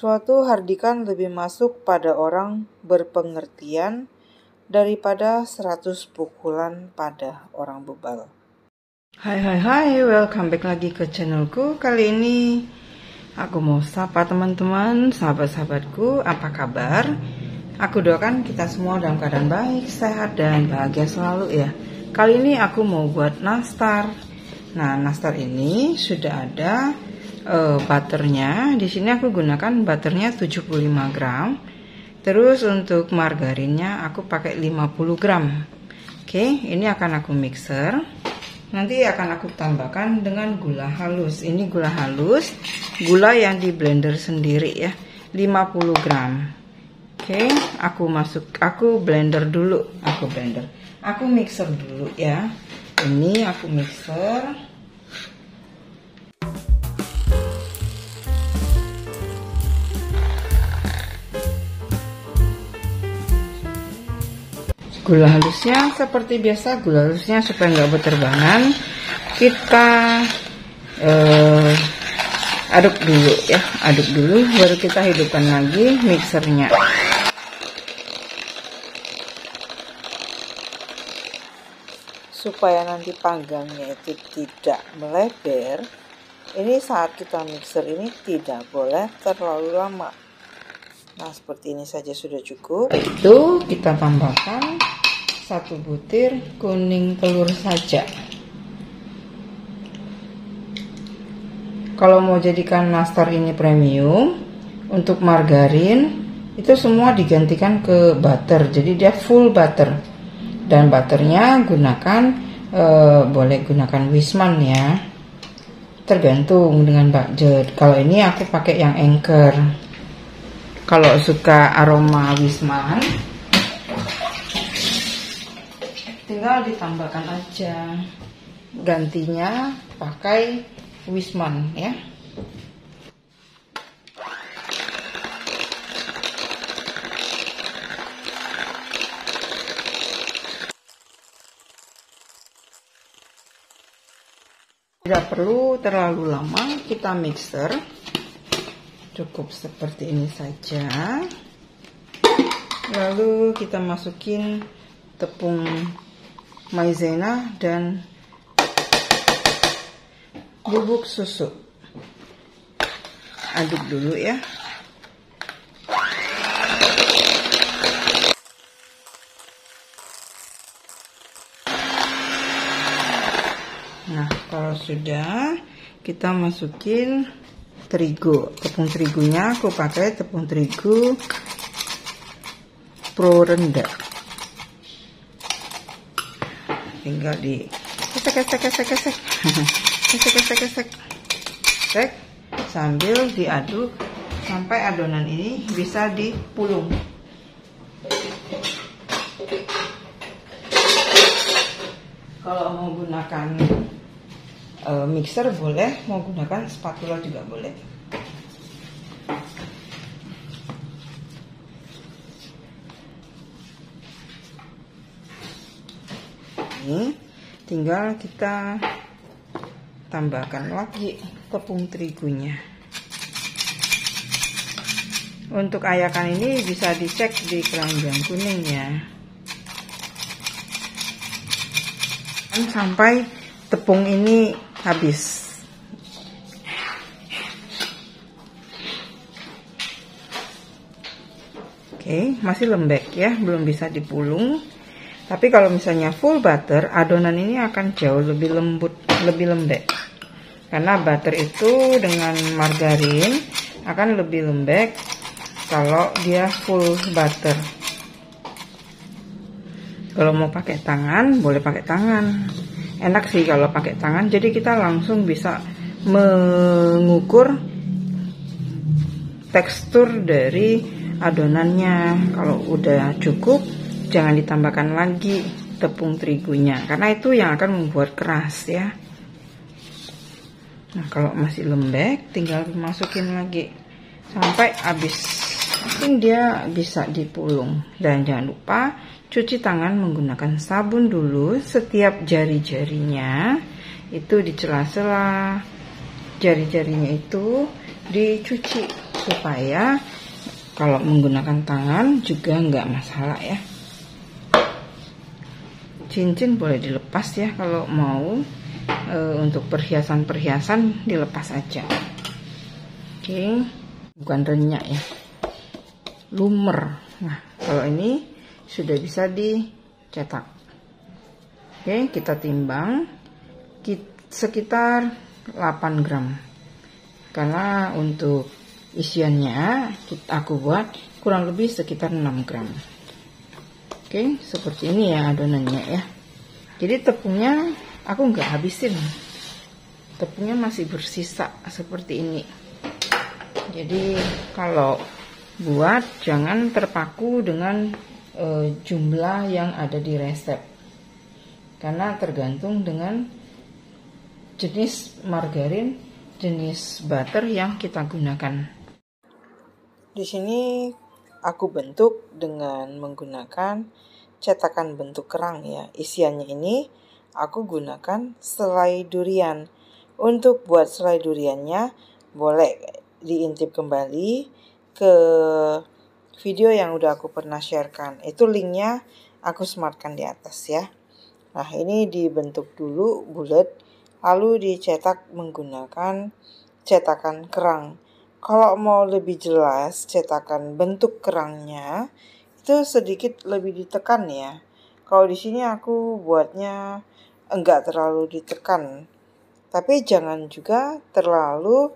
Suatu hardikan lebih masuk pada orang berpengertian daripada 100 pukulan pada orang bebal. Hai, welcome back lagi ke channelku. Kali ini aku mau sapa teman-teman, sahabat-sahabatku, apa kabar? Aku doakan kita semua dalam keadaan baik, sehat, dan bahagia selalu ya. Kali ini aku mau buat nastar. Nah, nastar ini sudah ada butternya. Di sini aku gunakan butternya 75 gram. Terus untuk margarinnya aku pakai 50 gram. Oke, ini akan aku mixer. Nanti akan aku tambahkan dengan gula halus. Ini gula halus, gula yang di blender sendiri ya, 50 gram. Oke, aku blender dulu. Aku mixer dulu ya. Ini aku mixer. Gula halusnya seperti biasa, gula halusnya supaya nggak berterbangan, kita aduk dulu ya, baru kita hidupkan lagi mixernya. Supaya nanti panggangnya itu tidak melebar, ini saat kita mixer ini tidak boleh terlalu lama. Nah, seperti ini saja sudah cukup. Itu kita tambahkan 1 butir kuning telur saja. Kalau mau jadikan nastar ini premium, untuk margarin itu semua digantikan ke butter, jadi dia full butter. Dan butternya gunakan boleh gunakan Wisman ya, tergantung dengan budget. Kalau ini aku pakai yang Anchor. Kalau suka aroma Wisman, tinggal ditambahkan aja, gantinya pakai Wisman ya. Tidak perlu terlalu lama kita mixer, cukup seperti ini saja. Lalu kita masukin tepung maizena dan bubuk susu. Aduk dulu ya. Nah, kalau sudah, kita masukin terigu. Tepung terigunya aku pakai tepung terigu pro rendah. Tinggal di gesek sambil diaduk sampai adonan ini bisa dipulung. Kalau mau gunakan mixer boleh, mau gunakan spatula juga boleh. Ini tinggal kita tambahkan lagi tepung terigunya. Untuk ayakan ini bisa dicek di keranjang kuning ya, sampai tepung ini habis. Oke, masih lembek ya, belum bisa dipulung. Tapi kalau misalnya full butter, adonan ini akan jauh lebih lembut, lebih lembek. Karena butter itu dengan margarin akan lebih lembek kalau dia full butter. Kalau mau pakai tangan, boleh pakai tangan. Enak sih kalau pakai tangan, jadi kita langsung bisa mengukur tekstur dari adonannya. Kalau udah cukup, jangan ditambahkan lagi tepung terigunya, karena itu yang akan membuat keras ya. Nah, kalau masih lembek, tinggal masukin lagi sampai habis. Ini dia bisa dipulung. Dan jangan lupa cuci tangan menggunakan sabun dulu. Setiap jari-jarinya itu di sela-sela jari-jarinya itu dicuci supaya kalau menggunakan tangan juga nggak masalah ya. Cincin boleh dilepas ya, kalau mau untuk perhiasan-perhiasan dilepas aja. Oke, bukan renyak ya, lumer. Nah, kalau ini sudah bisa dicetak. Oke, kita timbang sekitar 8 gram. Karena untuk isiannya aku buat kurang lebih sekitar 6 gram. Oke, seperti ini ya adonannya ya. Jadi tepungnya aku nggak habisin. Tepungnya masih bersisa seperti ini. Jadi kalau buat jangan terpaku dengan jumlah yang ada di resep, karena tergantung dengan jenis margarin, jenis butter yang kita gunakan. Di sini aku bentuk dengan menggunakan cetakan bentuk kerang ya. Isiannya ini aku gunakan selai durian. Untuk buat selai duriannya boleh diintip kembali ke video yang udah aku pernah sharekan. Itu linknya aku sematkan di atas ya. Nah, ini dibentuk dulu bulat, lalu dicetak menggunakan cetakan kerang. Kalau mau lebih jelas cetakan bentuk kerangnya itu sedikit lebih ditekan ya. Kalau di sini aku buatnya enggak terlalu ditekan, tapi jangan juga terlalu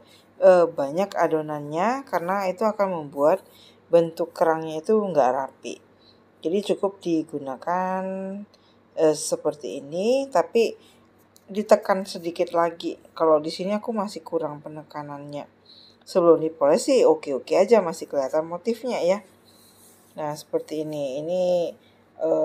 banyak adonannya, karena itu akan membuat bentuk kerangnya itu enggak rapi. Jadi cukup digunakan seperti ini, tapi ditekan sedikit lagi. Kalau di sini aku masih kurang penekanannya. Sebelum dipoles sih oke-oke aja, masih kelihatan motifnya ya. Nah, seperti ini. Ini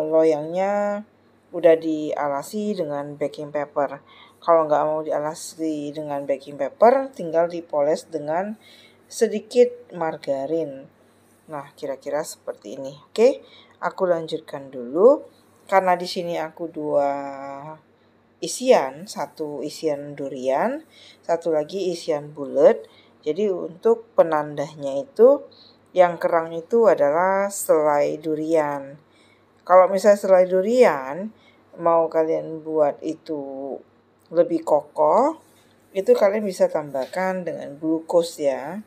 loyangnya udah dialasi dengan baking paper. Kalau nggak mau dialasi dengan baking paper, tinggal dipoles dengan sedikit margarin. Nah, kira-kira seperti ini. Oke, aku lanjutkan dulu. Karena di sini aku dua isian, satu isian durian, satu lagi isian bulat. Jadi untuk penandanya itu, yang kerang itu adalah selai durian. Kalau misalnya selai durian mau kalian buat itu lebih kokoh, itu kalian bisa tambahkan dengan glukos ya.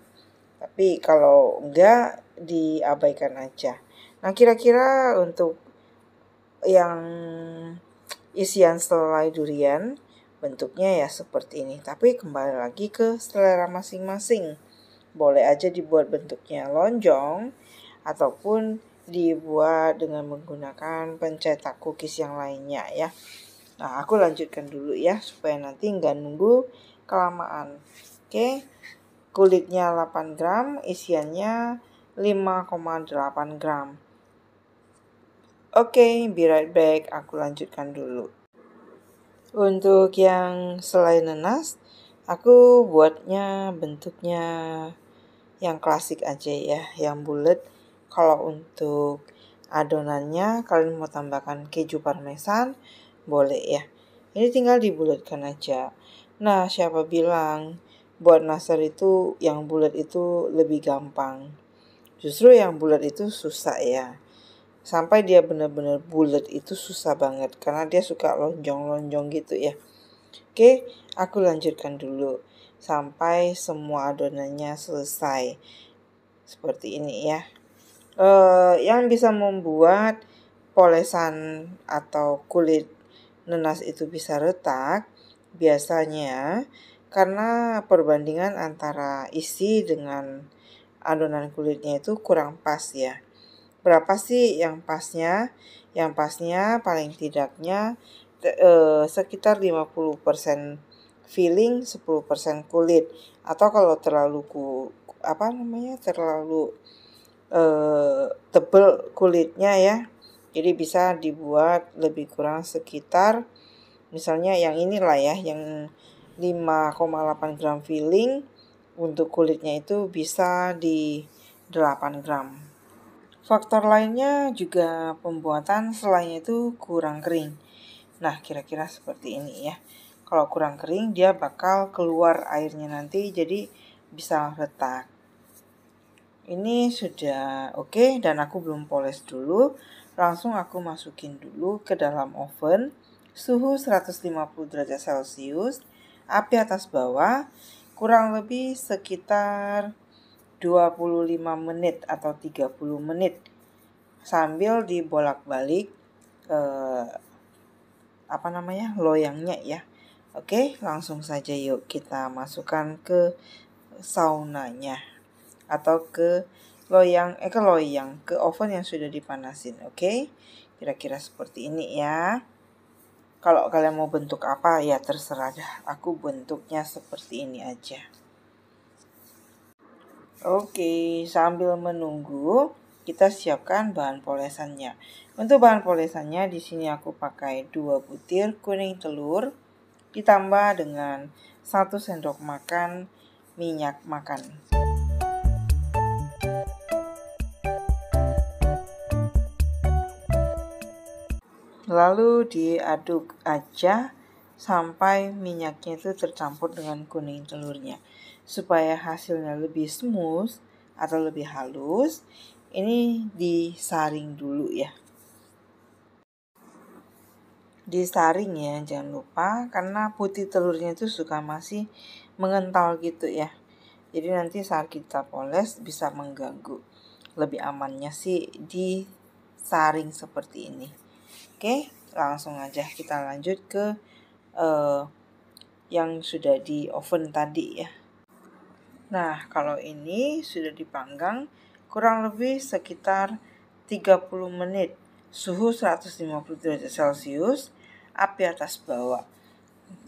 Tapi kalau enggak, diabaikan aja. Nah, kira-kira untuk yang isian selai durian bentuknya ya seperti ini. Tapi kembali lagi ke selera masing-masing. Boleh aja dibuat bentuknya lonjong ataupun dibuat dengan menggunakan pencetak cookies yang lainnya ya. Nah, aku lanjutkan dulu ya supaya nanti nggak nunggu kelamaan. Oke, kulitnya 8 gram, isiannya 5,8 gram. Oke, be right back. Aku lanjutkan dulu. Untuk yang selai nanas, aku buatnya bentuknya yang klasik aja ya, yang bulat. Kalau untuk adonannya kalian mau tambahkan keju parmesan, boleh ya. Ini tinggal dibulatkan aja. Nah, siapa bilang buat nastar itu yang bulat itu lebih gampang? Justru yang bulat itu susah ya. Sampai dia benar-benar bulat itu susah banget, karena dia suka lonjong-lonjong gitu ya. Oke, aku lanjutkan dulu sampai semua adonannya selesai. Seperti ini ya. Yang bisa membuat polesan atau kulit nanas itu bisa retak biasanya karena perbandingan antara isi dengan adonan kulitnya itu kurang pas ya. Berapa sih yang pasnya? Yang pasnya paling tidaknya sekitar 50% filling, 10% kulit. Atau kalau terlalu terlalu tebal kulitnya ya, jadi bisa dibuat lebih kurang sekitar, misalnya yang inilah ya, yang 5,8 gram filling, untuk kulitnya itu bisa di 8 gram. Faktor lainnya juga pembuatan selainya itu kurang kering. Nah, kira-kira seperti ini ya. Kalau kurang kering, dia bakal keluar airnya nanti, jadi bisa retak. Ini sudah oke dan aku belum poles dulu. Langsung aku masukin dulu ke dalam oven. Suhu 150 derajat Celcius. Api atas bawah. Kurang lebih sekitar 25 menit atau 30 menit. Sambil dibolak-balik loyangnya ya. Oke, langsung saja yuk kita masukkan ke saunanya atau ke loyang ke oven yang sudah dipanasin. Oke, kira-kira seperti ini ya. Kalau kalian mau bentuk apa ya terserah dah. Aku bentuknya seperti ini aja. Oke, sambil menunggu kita siapkan bahan polesannya. Untuk bahan polesannya di sini aku pakai 2 butir kuning telur ditambah dengan 1 sendok makan minyak makan. Lalu diaduk aja sampai minyaknya itu tercampur dengan kuning telurnya. Supaya hasilnya lebih smooth atau lebih halus, ini disaring dulu ya. Disaring ya, jangan lupa karena putih telurnya itu suka masih mengental gitu ya. Jadi nanti saat kita poles bisa mengganggu. Lebih amannya sih disaring seperti ini. Oke, langsung aja kita lanjut ke yang sudah di oven tadi ya. Nah, kalau ini sudah dipanggang kurang lebih sekitar 30 menit. Suhu 150 derajat Celcius, api atas bawah.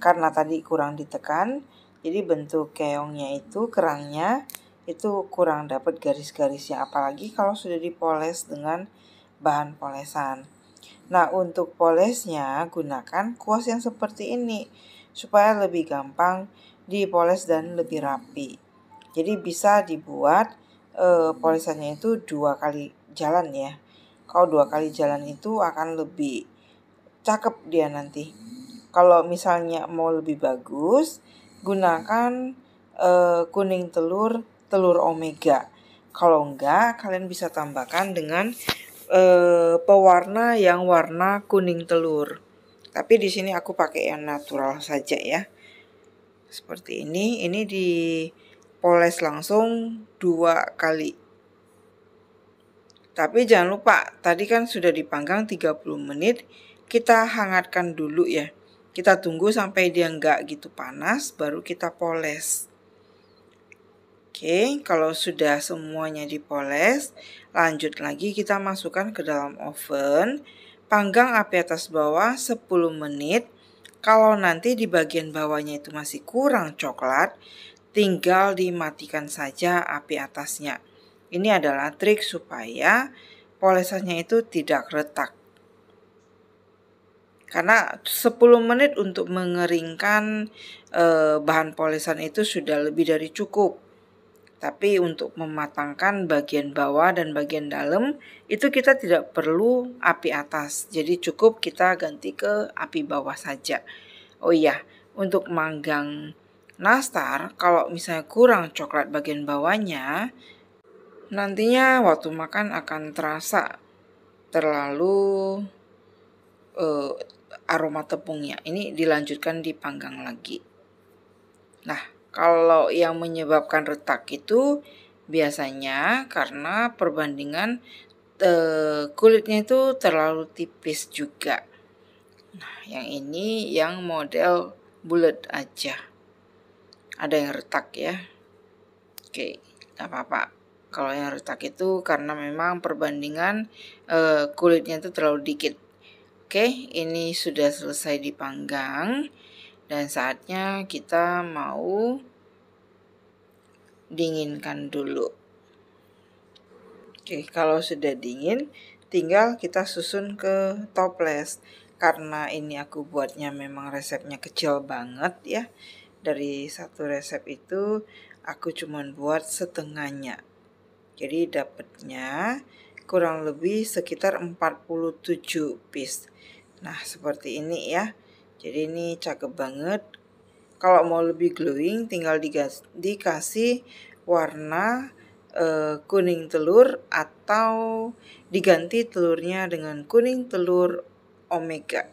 Karena tadi kurang ditekan, jadi bentuk keongnya itu, kerangnya itu kurang dapat garis-garisnya. Apalagi kalau sudah dipoles dengan bahan polesan. Nah, untuk polesnya gunakan kuas yang seperti ini supaya lebih gampang dipoles dan lebih rapi. Jadi bisa dibuat polesannya itu 2 kali jalan ya. Kalau 2 kali jalan itu akan lebih cakep dia nanti. Kalau misalnya mau lebih bagus, gunakan kuning telur omega. Kalau enggak, kalian bisa tambahkan dengan pewarna yang warna kuning telur. Tapi di sini aku pakai yang natural saja ya. Seperti ini dipoles langsung 2 kali. Tapi jangan lupa, tadi kan sudah dipanggang 30 menit, kita hangatkan dulu ya. Kita tunggu sampai dia enggak gitu panas, baru kita poles. Oke, kalau sudah semuanya dipoles, lanjut lagi kita masukkan ke dalam oven. Panggang api atas bawah 10 menit. Kalau nanti di bagian bawahnya itu masih kurang coklat, tinggal dimatikan saja api atasnya. Ini adalah trik supaya polesannya itu tidak retak. Karena 10 menit untuk mengeringkan bahan polesan itu sudah lebih dari cukup. Tapi untuk mematangkan bagian bawah dan bagian dalam itu kita tidak perlu api atas. Jadi cukup kita ganti ke api bawah saja. Oh iya, untuk manggang nastar kalau misalnya kurang coklat bagian bawahnya, nantinya waktu makan akan terasa terlalu aroma tepungnya. Ini dilanjutkan dipanggang lagi. Nah, kalau yang menyebabkan retak itu biasanya karena perbandingan kulitnya itu terlalu tipis juga. Nah, yang ini yang model bulat aja. Ada yang retak ya. Oke, gak apa-apa. Kalau yang retak itu karena memang perbandingan kulitnya itu terlalu dikit. Oke, ini sudah selesai dipanggang. Dan saatnya kita mau dinginkan dulu. Oke, kalau sudah dingin, tinggal kita susun ke toples. Karena ini aku buatnya memang resepnya kecil banget ya. Dari satu resep itu aku cuma buat setengahnya. Jadi dapatnya kurang lebih sekitar 47 piece. Nah, seperti ini ya. Jadi ini cakep banget. Kalau mau lebih glowing tinggal dikasih warna kuning telur atau diganti telurnya dengan kuning telur omega.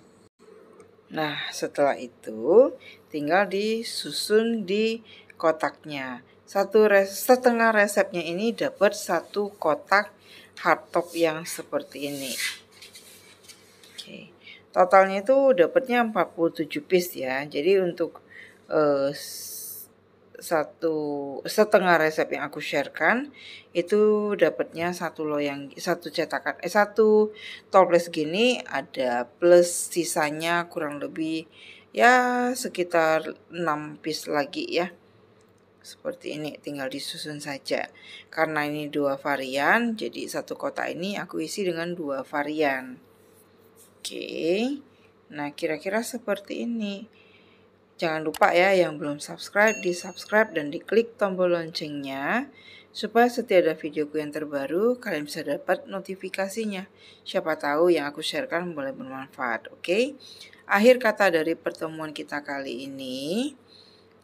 Nah, setelah itu tinggal disusun di kotaknya. Setengah resepnya ini dapat 1 kotak hardtop yang seperti ini. Oke. Totalnya itu dapatnya 47 piece ya. Jadi untuk setengah resep yang aku sharekan itu dapatnya satu toples gini, ada plus sisanya kurang lebih ya sekitar 6 piece lagi ya. Seperti ini, tinggal disusun saja. Karena ini 2 varian, jadi satu kotak ini aku isi dengan 2 varian. Oke. Nah, kira-kira seperti ini. Jangan lupa ya yang belum subscribe, di-subscribe dan diklik tombol loncengnya supaya setiap ada videoku yang terbaru kalian bisa dapat notifikasinya. Siapa tahu yang aku sharekan boleh bermanfaat, oke? Akhir kata dari pertemuan kita kali ini,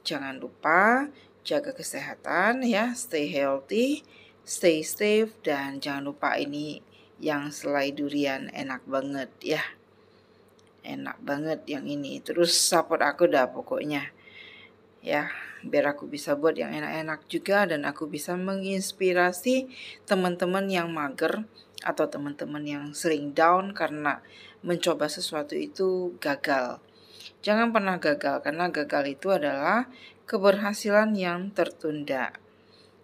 jangan lupa jaga kesehatan ya, stay healthy, stay safe, dan jangan lupa ini yang selai durian enak banget ya. Enak banget yang ini. Terus support aku dah pokoknya. Ya, biar aku bisa buat yang enak-enak juga dan aku bisa menginspirasi teman-teman yang mager atau teman-teman yang sering down karena mencoba sesuatu itu gagal. Jangan pernah gagal karena gagal itu adalah keberhasilan yang tertunda.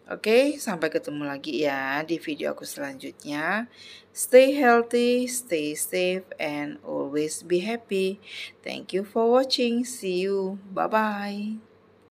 Oke, sampai ketemu lagi ya di video aku selanjutnya. Stay healthy, stay safe, and always be happy. Thank you for watching. See you. Bye-bye.